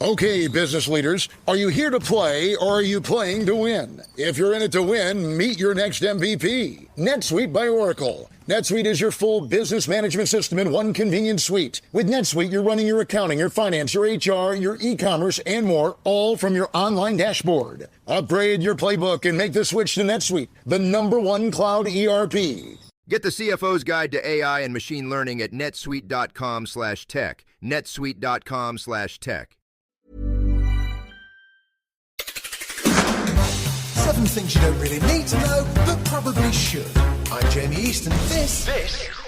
Okay, business leaders, are you here to play or are you playing to win? If you're in it to win, meet your next MVP, NetSuite by Oracle. NetSuite is your full business management system in one convenient suite. With NetSuite, you're running your accounting, your finance, your HR, your e-commerce, and more, all from your online dashboard. Upgrade your playbook and make the switch to NetSuite, the #1 cloud ERP. Get the CFO's Guide to AI and Machine Learning at netsuite.com/tech. netsuite.com/tech. 7 things you don't really need to know, but probably should. I'm Jamie East, and this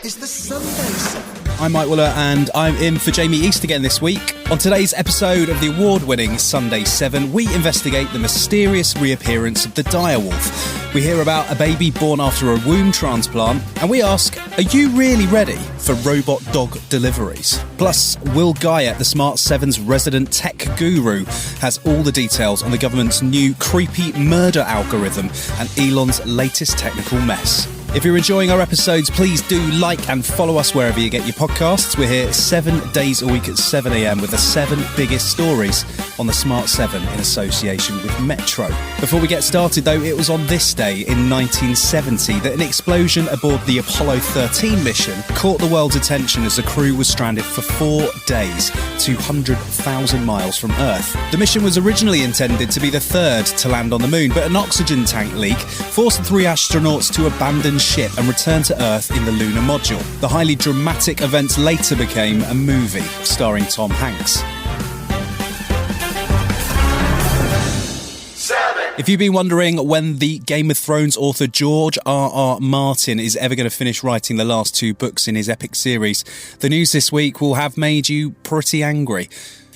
is the Sunday 7. I'm Mike Wooler, and I'm in for Jamie East again this week. On today's episode of the award-winning Sunday 7, we investigate the mysterious reappearance of the direwolf. We hear about a baby born after a womb transplant, and we ask, are you really ready for robot dog deliveries? Plus, Will Guyatt, the Smart 7's resident tech guru, has all the details on the government's new creepy murder algorithm and Elon's latest technical mess. If you're enjoying our episodes, please do like and follow us wherever you get your podcasts. We're here 7 days a week at 7 a.m. with the 7 biggest stories on the Smart 7 in association with Metro. Before we get started, though, it was on this day in 1970 that an explosion aboard the Apollo 13 mission caught the world's attention as the crew was stranded for 4 days, 200,000 miles from Earth. The mission was originally intended to be the third to land on the moon, but an oxygen tank leak forced the 3 astronauts to abandon ship and return to Earth in the lunar module. The highly dramatic events later became a movie starring Tom Hanks. 7. If you've been wondering when the Game of Thrones author George R.R. Martin is ever going to finish writing the last 2 books in his epic series, the news this week will have made you pretty angry.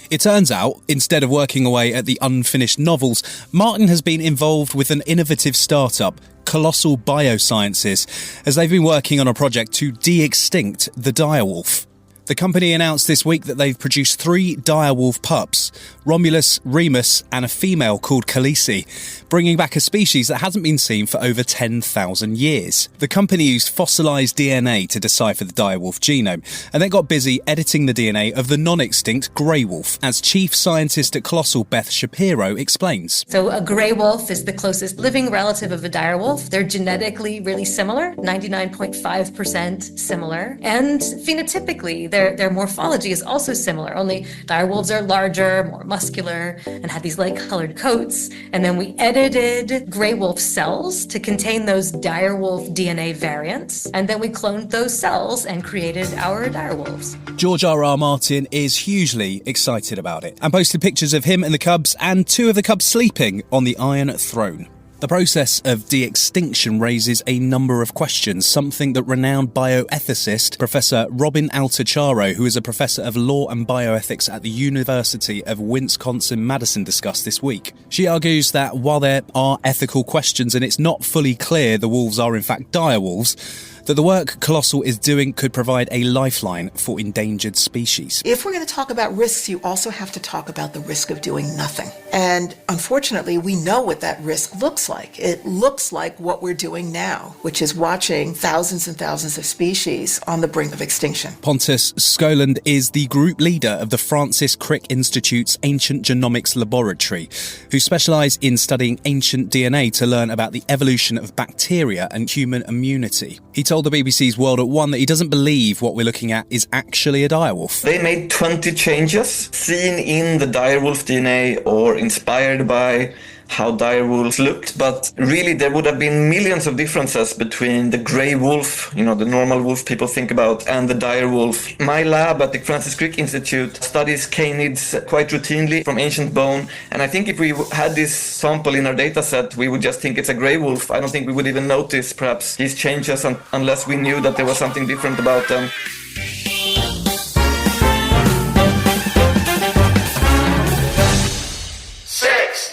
It turns out, instead of working away at the unfinished novels, Martin has been involved with an innovative startup, Colossal Biosciences, as they've been working on a project to de-extinct the direwolf. The company announced this week that they've produced 3 direwolf pups, Romulus, Remus and a female called Khaleesi, bringing back a species that hasn't been seen for over 10,000 years. The company used fossilised DNA to decipher the direwolf genome, and then got busy editing the DNA of the non-extinct grey wolf, as chief scientist at Colossal, Beth Shapiro, explains. So a grey wolf is the closest living relative of a direwolf. They're genetically really similar, 99.5% similar, and phenotypically their morphology is also similar, only direwolves are larger, more muscular, and have these light-colored coats. And then we edited grey wolf cells to contain those direwolf DNA variants, and then we cloned those cells and created our direwolves. George R.R. Martin is hugely excited about it, and posted pictures of him and the cubs, and 2 of the cubs sleeping on the Iron Throne. The process of de-extinction raises a number of questions, something that renowned bioethicist Professor Alta Charo, who is a professor of law and bioethics at the University of Wisconsin-Madison, discussed this week. She argues that while there are ethical questions and it's not fully clear the wolves are in fact direwolves, that the work Colossal is doing could provide a lifeline for endangered species. If we're going to talk about risks, you also have to talk about the risk of doing nothing. And unfortunately, we know what that risk looks like. It looks like what we're doing now, which is watching thousands and thousands of species on the brink of extinction. Pontus Skoglund is the group leader of the Francis Crick Institute's Ancient Genomics Laboratory, who specialise in studying ancient DNA to learn about the evolution of bacteria and human immunity. He told the BBC's World at 1 that he doesn't believe what we're looking at is actually a direwolf. They made 20 changes seen in the direwolf DNA or inspired by how direwolves looked, but really there would have been millions of differences between the grey wolf, the normal wolf people think about, and the direwolf. My lab at the Francis Crick Institute studies canids quite routinely from ancient bone, and I think if we had this sample in our data set, we would just think it's a grey wolf. I don't think we would even notice perhaps these changes unless we knew that there was something different about them.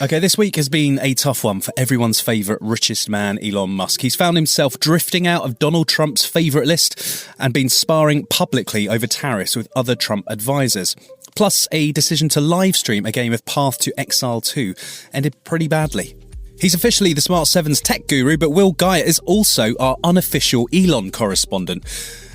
Okay, this week has been a tough one for everyone's favourite richest man, Elon Musk. He's found himself drifting out of Donald Trump's favourite list and been sparring publicly over tariffs with other Trump advisors. Plus, a decision to livestream a game of Path to Exile 2 ended pretty badly. He's officially the Smart 7's tech guru, but Will Guyatt is also our unofficial Elon correspondent.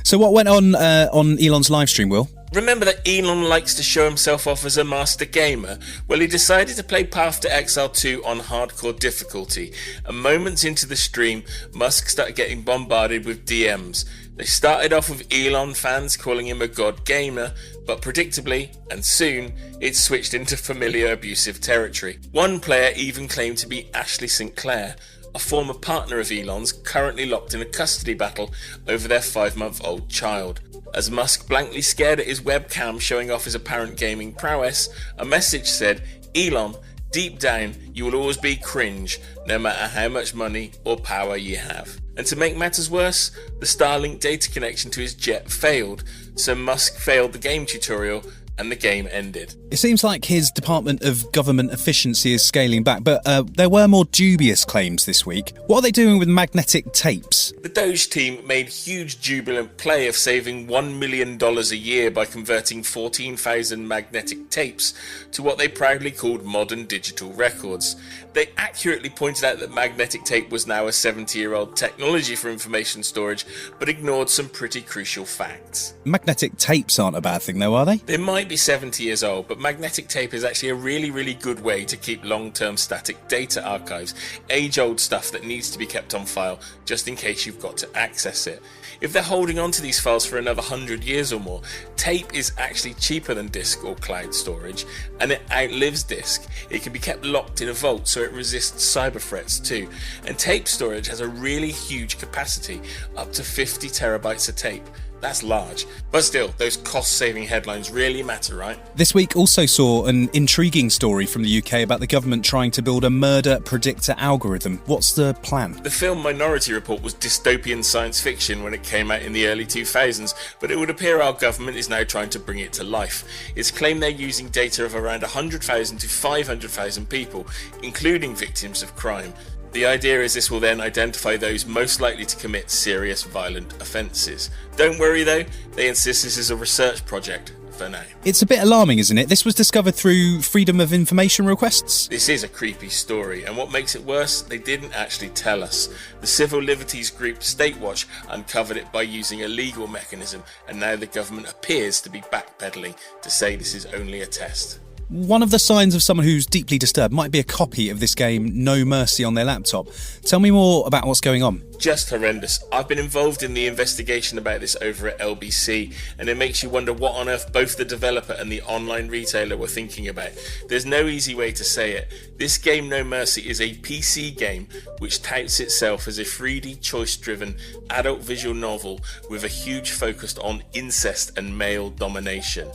So what went on Elon's livestream, Will? Remember that Elon likes to show himself off as a master gamer? Well, he decided to play Path to Exile 2 on hardcore difficulty, and moments into the stream, Musk started getting bombarded with DMs. They started off with Elon fans calling him a god gamer, but predictably, and soon, it switched into familiar abusive territory. One player even claimed to be Ashley Sinclair, a former partner of Elon's currently locked in a custody battle over their 5-month-old child. As Musk blankly stared at his webcam showing off his apparent gaming prowess, a message said, "Elon, deep down, you will always be cringe, no matter how much money or power you have." And to make matters worse, the Starlink data connection to his jet failed, so Musk failed the game tutorial and the game ended. It seems like his Department of Government Efficiency is scaling back, but there were more dubious claims this week. What are they doing with magnetic tapes? The Doge team made huge jubilant play of saving $1 million a year by converting 14,000 magnetic tapes to what they proudly called modern digital records. They accurately pointed out that magnetic tape was now a 70-year-old technology for information storage, but ignored some pretty crucial facts. Magnetic tapes aren't a bad thing though, are they? They might be 70 years old, but magnetic tape is actually a really good way to keep long-term static data archives, age-old stuff that needs to be kept on file just in case you've got to access it. If they're holding on to these files for another 100 years or more, tape is actually cheaper than disk or cloud storage, and it outlives disk. It can be kept locked in a vault so it resists cyber threats too, and tape storage has a really huge capacity, up to 50 terabytes of tape. That's large. But still, those cost-saving headlines really matter, right? This week also saw an intriguing story from the UK about the government trying to build a murder predictor algorithm. What's the plan? The film Minority Report was dystopian science fiction when it came out in the early 2000s, but it would appear our government is now trying to bring it to life. It's claimed they're using data of around 100,000 to 500,000 people, including victims of crime. The idea is this will then identify those most likely to commit serious violent offences. Don't worry though, they insist this is a research project for now. It's a bit alarming, isn't it? This was discovered through Freedom of Information requests. This is a creepy story, and what makes it worse, they didn't actually tell us. The civil liberties group Statewatch uncovered it by using a legal mechanism, and now the government appears to be backpedaling to say this is only a test. One of the signs of someone who's deeply disturbed might be a copy of this game No Mercy on their laptop. Tell me more about what's going on. Just horrendous. I've been involved in the investigation about this over at LBC, and it makes you wonder what on earth both the developer and the online retailer were thinking about. There's no easy way to say it. This game No Mercy is a PC game which touts itself as a 3D choice-driven adult visual novel with a huge focus on incest and male domination.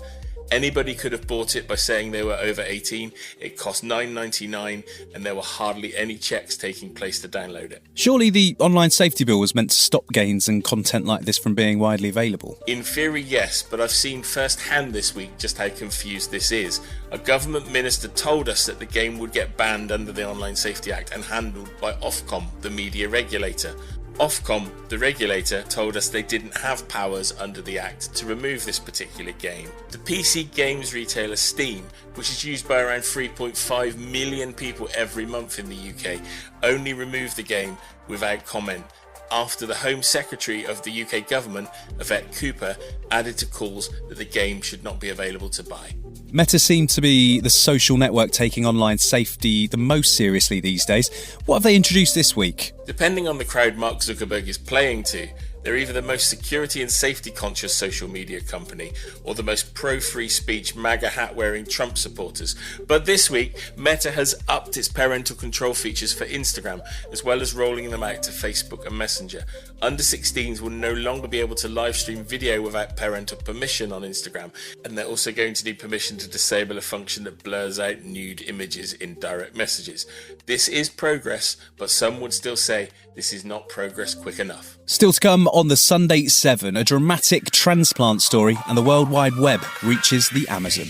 Anybody could have bought it by saying they were over 18. It cost $9.99 and there were hardly any checks taking place to download it. Surely the online safety bill was meant to stop games and content like this from being widely available? In theory, yes, but I've seen firsthand this week just how confused this is. A government minister told us that the game would get banned under the Online Safety Act and handled by Ofcom, the media regulator. Ofcom, the regulator, told us they didn't have powers under the Act to remove this particular game. The PC games retailer Steam, which is used by around 3.5 million people every month in the UK, only removed the game without comment after the Home Secretary of the UK government, Yvette Cooper, added to calls that the game should not be available to buy. Meta seemed to be the social network taking online safety the most seriously these days. What have they introduced this week? Depending on the crowd Mark Zuckerberg is playing to, they're either the most security and safety conscious social media company or the most pro-free speech MAGA hat-wearing Trump supporters. But this week, Meta has upped its parental control features for Instagram, as well as rolling them out to Facebook and Messenger. Under 16s will no longer be able to live stream video without parental permission on Instagram, and they're also going to need permission to disable a function that blurs out nude images in direct messages. This is progress, but some would still say this is not progress quick enough. Still to come on the Sunday 7, a dramatic transplant story, and the World Wide Web reaches the Amazon.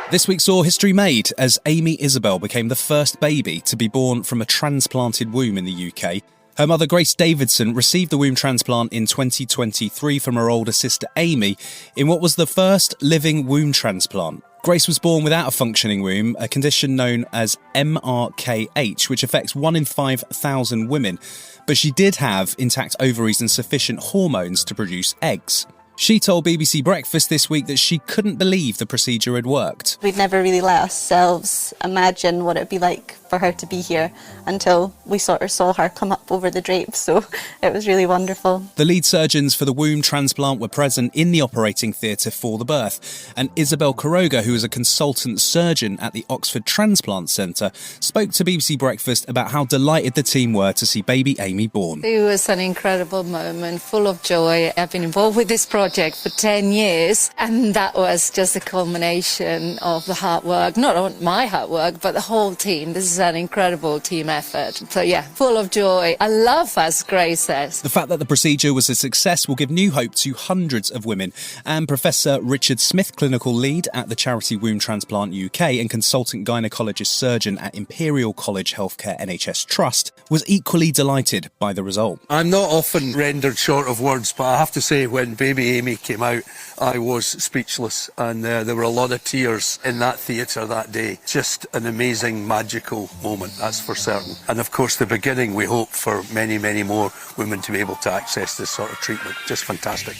This week saw history made as Amy Isabel became the first baby to be born from a transplanted womb in the UK. Her mother, Grace Davidson, received the womb transplant in 2023 from her older sister, Amy, in what was the first living womb transplant. Grace was born without a functioning womb, a condition known as MRKH, which affects 1 in 5,000 women. But she did have intact ovaries and sufficient hormones to produce eggs. She told BBC Breakfast this week that she couldn't believe the procedure had worked. We'd never really let ourselves imagine what it'd be like for her to be here until we sort of saw her come up over the drapes, so it was really wonderful. The lead surgeons for the womb transplant were present in the operating theatre for the birth, and Isabel Quiroga, who is a consultant surgeon at the Oxford Transplant Centre, spoke to BBC Breakfast about how delighted the team were to see baby Amy born. It was an incredible moment, full of joy. I've been involved with this project for 10 years, and that was just a culmination of the hard work, not my hard work, but the whole team. This is an incredible team effort. So yeah, full of joy. I love, as Grace says. The fact that the procedure was a success will give new hope to hundreds of women, and Professor Richard Smith, clinical lead at the charity Womb Transplant UK and consultant gynaecologist surgeon at Imperial College Healthcare NHS Trust, was equally delighted by the result. I'm not often rendered short of words, but I have to say when baby Amy came out, I was speechless, and there were a lot of tears in that theatre that day. Just an amazing, magical moment, that's for certain. And of course the beginning, we hope, for many, many more women to be able to access this sort of treatment. Just fantastic.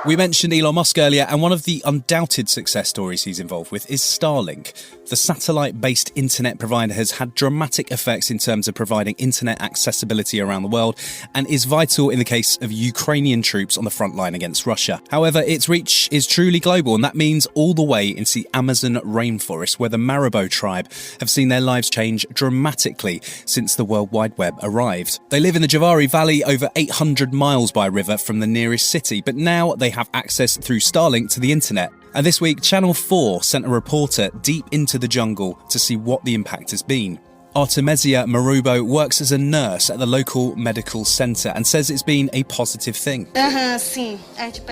We mentioned Elon Musk earlier, and one of the undoubted success stories he's involved with is Starlink. The satellite-based internet provider has had dramatic effects in terms of providing internet accessibility around the world and is vital in the case of Ukrainian troops on the front line against Russia. However, its reach is truly global, and that means all the way into the Amazon rainforest, where the Marabou tribe have seen their lives change dramatically since the World Wide Web arrived. They live in the Javari Valley, over 800 miles by river from the nearest city, but now they have access through Starlink to the internet. And this week, Channel 4 sent a reporter deep into the jungle to see what the impact has been. Artemisia Marubo works as a nurse at the local medical centre and says it's been a positive thing.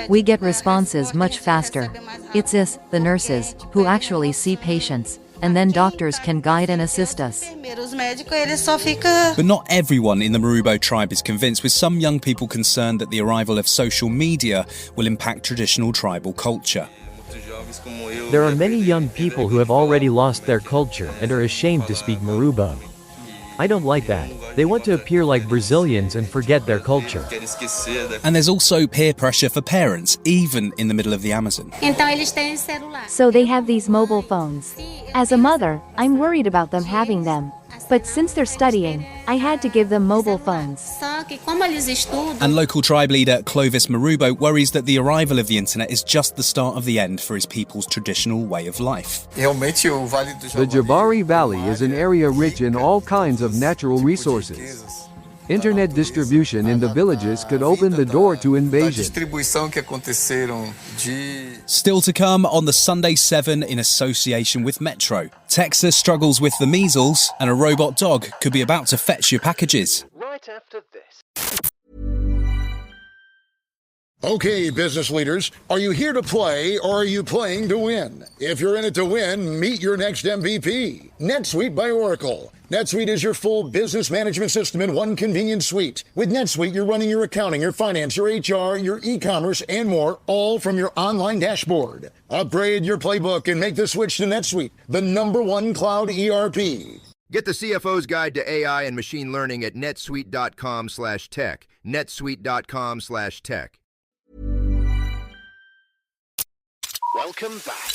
We get responses much faster. It's us, the nurses, who actually see patients, and then doctors can guide and assist us. But not everyone in the Marubo tribe is convinced, with some young people concerned that the arrival of social media will impact traditional tribal culture. There are many young people who have already lost their culture and are ashamed to speak Marubo. I don't like that. They want to appear like Brazilians and forget their culture. And there's also peer pressure for parents, even in the middle of the Amazon. So they have these mobile phones. As a mother, I'm worried about them having them. But since they're studying, I had to give them mobile phones. And local tribe leader Clovis Marubo worries that the arrival of the internet is just the start of the end for his people's traditional way of life. The Javari Valley is an area rich in all kinds of natural resources. Internet distribution in the villages could open the door to invasion. Still to come on the Sunday 7 in association with Metro. Texas struggles with the measles, and a robot dog could be about to fetch your packages. Right after this. Okay, business leaders, are you here to play or are you playing to win? If you're in it to win, meet your next MVP. NetSuite by Oracle. NetSuite is your full business management system in one convenient suite. With NetSuite, you're running your accounting, your finance, your HR, your e-commerce, and more, all from your online dashboard. Upgrade your playbook and make the switch to NetSuite, the #1 cloud ERP. Get the CFO's Guide to AI and Machine Learning at netsuite.com/tech. netsuite.com/tech. Welcome back.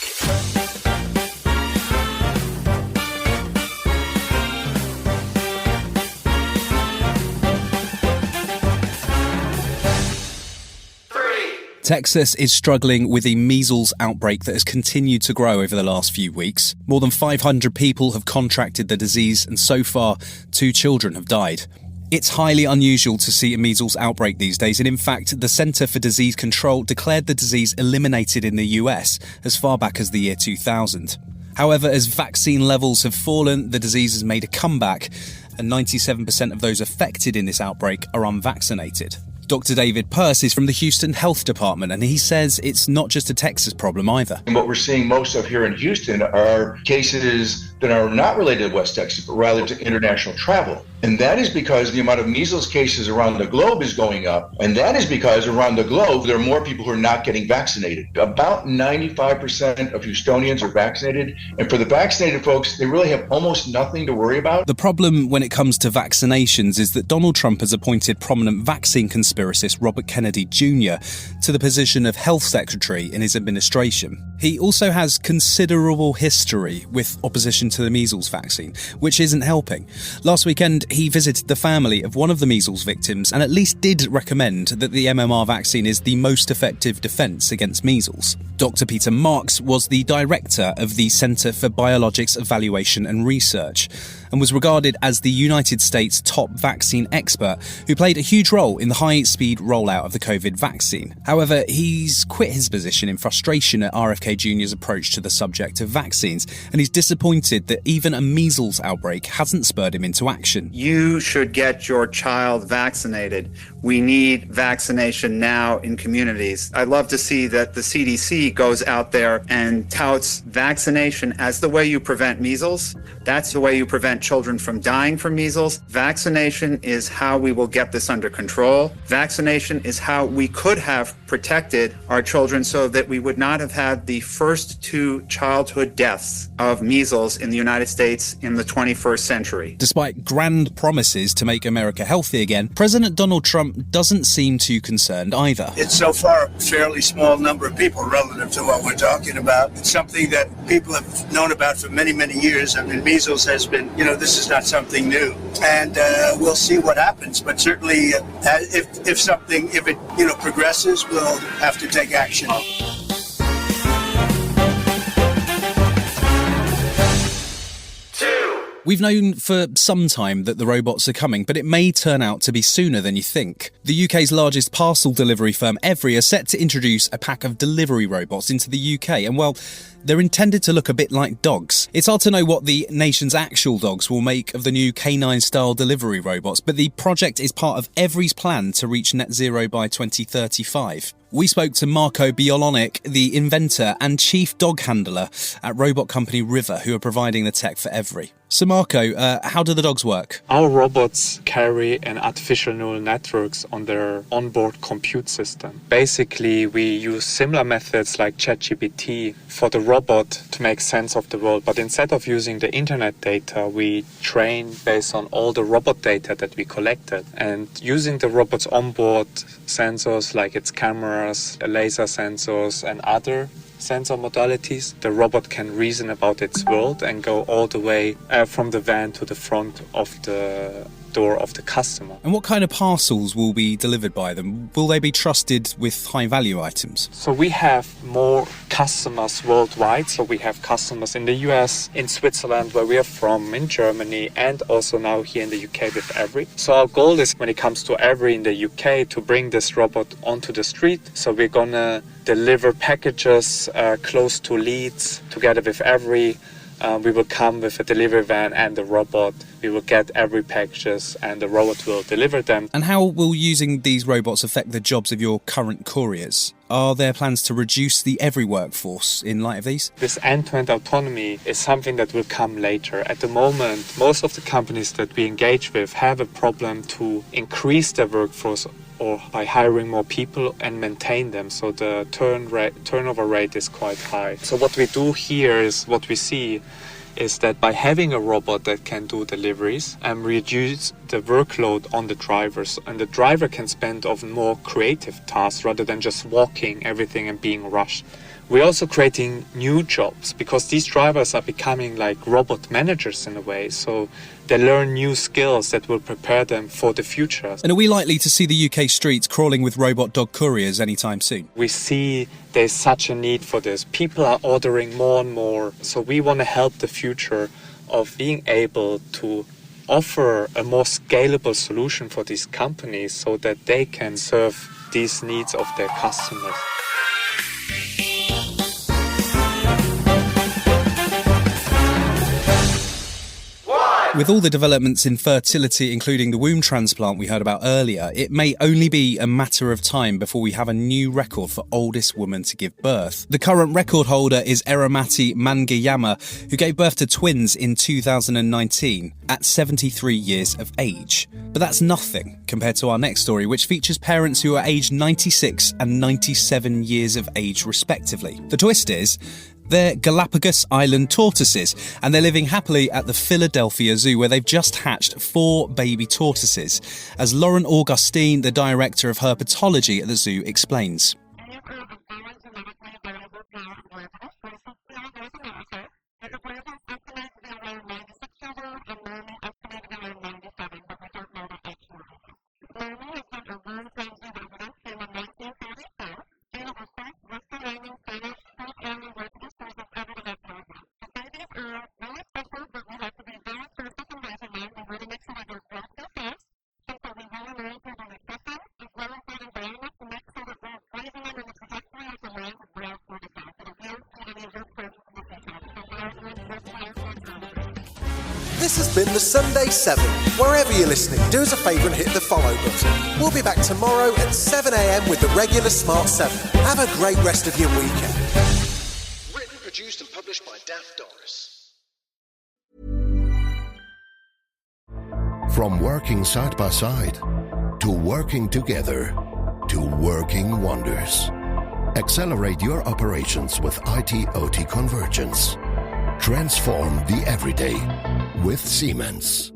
Texas is struggling with a measles outbreak that has continued to grow over the last few weeks. More than 500 people have contracted the disease, and so far, 2 children have died. It's highly unusual to see a measles outbreak these days, and in fact, the Centre for Disease Control declared the disease eliminated in the US as far back as the year 2000. However, as vaccine levels have fallen, the disease has made a comeback, and 97% of those affected in this outbreak are unvaccinated. Dr. David Pearce is from the Houston Health Department, and he says it's not just a Texas problem either. And what we're seeing most of here in Houston are cases that are not related to West Texas, but rather to international travel. And that is because the amount of measles cases around the globe is going up. And that is because around the globe, there are more people who are not getting vaccinated. About 95% of Houstonians are vaccinated. And for the vaccinated folks, they really have almost nothing to worry about. The problem when it comes to vaccinations is that Donald Trump has appointed prominent vaccine conspiracist Robert Kennedy Jr. to the position of health secretary in his administration. He also has considerable history with opposition to the measles vaccine, which isn't helping. Last weekend, he visited the family of one of the measles victims and at least did recommend that the MMR vaccine is the most effective defence against measles. Dr. Peter Marks was the director of the Centre for Biologics Evaluation and Research and was regarded as the United States' top vaccine expert who played a huge role in the high-speed rollout of the COVID vaccine. However, he's quit his position in frustration at RFK Jr.'s approach to the subject of vaccines, and he's disappointed that even a measles outbreak hasn't spurred him into action. You should get your child vaccinated. We need vaccination now in communities. I'd love to see that the CDC goes out there and touts vaccination as the way you prevent measles. That's the way you prevent children from dying from measles. Vaccination is how we will get this under control. Vaccination is how we could have protected our children so that we would not have had the first 2 childhood deaths of measles in the United States in the 21st century. Despite grand promises to make America healthy again, President Donald Trump doesn't seem too concerned either. It's so far a fairly small number of people relative to what we're talking about. It's something that people have known about for many, many years. I mean, measles has been, this is not something new. And we'll see what happens. But certainly, if it progresses, we'll have to take action. We've known for some time that the robots are coming, but it may turn out to be sooner than you think. The UK's largest parcel delivery firm, Every, are set to introduce a pack of delivery robots into the UK, and well, they're intended to look a bit like dogs. It's hard to know what the nation's actual dogs will make of the new canine-style delivery robots, but the project is part of Every's plan to reach net zero by 2035. We spoke to Marco Biolonik, the inventor and chief dog handler at robot company River, who are providing the tech for Every. So Marco, how do the dogs work? Our robots carry an artificial neural networks on their onboard compute system. Basically, we use similar methods like ChatGPT for the robot to make sense of the world, but instead of using the internet data, we train based on all the robot data that we collected. And using the robot's onboard sensors like its cameras, laser sensors and other sensor modalities, the robot can reason about its world and go all the way from the van to the front of the door of the customer. And what kind of parcels will be delivered by them? Will they be trusted with high-value items? So we have more customers worldwide. So we have customers in the US, in Switzerland, where we are from, in Germany, and also now here in the UK with Every. So our goal is, when it comes to Every in the UK, to bring this robot onto the street. So we're gonna deliver packages close to Leeds together with Every. We will come with a delivery van and the robot. We will get Every packages and the robot will deliver them. And how will using these robots affect the jobs of your current couriers? Are there plans to reduce the Every workforce in light of these? This end-to-end autonomy is something that will come later. At the moment, most of the companies that we engage with have a problem to increase their workforce or by hiring more people and maintain them. So the turnover rate is quite high. So what we do here is, what we see is that by having a robot that can do deliveries and reduce the workload on the drivers, and the driver can spend on more creative tasks rather than just walking everything and being rushed. We're also creating new jobs because these drivers are becoming like robot managers in a way. So they learn new skills that will prepare them for the future. And are we likely to see the UK streets crawling with robot dog couriers anytime soon? We see there's such a need for this. People are ordering more and more. So we want to help the future of being able to offer a more scalable solution for these companies so that they can serve these needs of their customers. With all the developments in fertility, including the womb transplant we heard about earlier, it may only be a matter of time before we have a new record for oldest woman to give birth. The current record holder is Eramati Mangayama, who gave birth to twins in 2019 at 73 years of age. But that's nothing compared to our next story, which features parents who are aged 96 and 97 years of age respectively. The twist is, they're Galapagos Island tortoises, and they're living happily at the Philadelphia Zoo, where they've just hatched 4 baby tortoises, as Lauren Augustine, the director of herpetology at the zoo, explains. This has been the Sunday 7. Wherever you're listening, do us a favour and hit the follow button. We'll be back tomorrow at 7 a.m. with the regular Smart 7. Have a great rest of your weekend. Written, produced and published by Daft Doris. From working side by side, to working together, to working wonders. Accelerate your operations with IT/OT convergence. Transform the everyday with Siemens.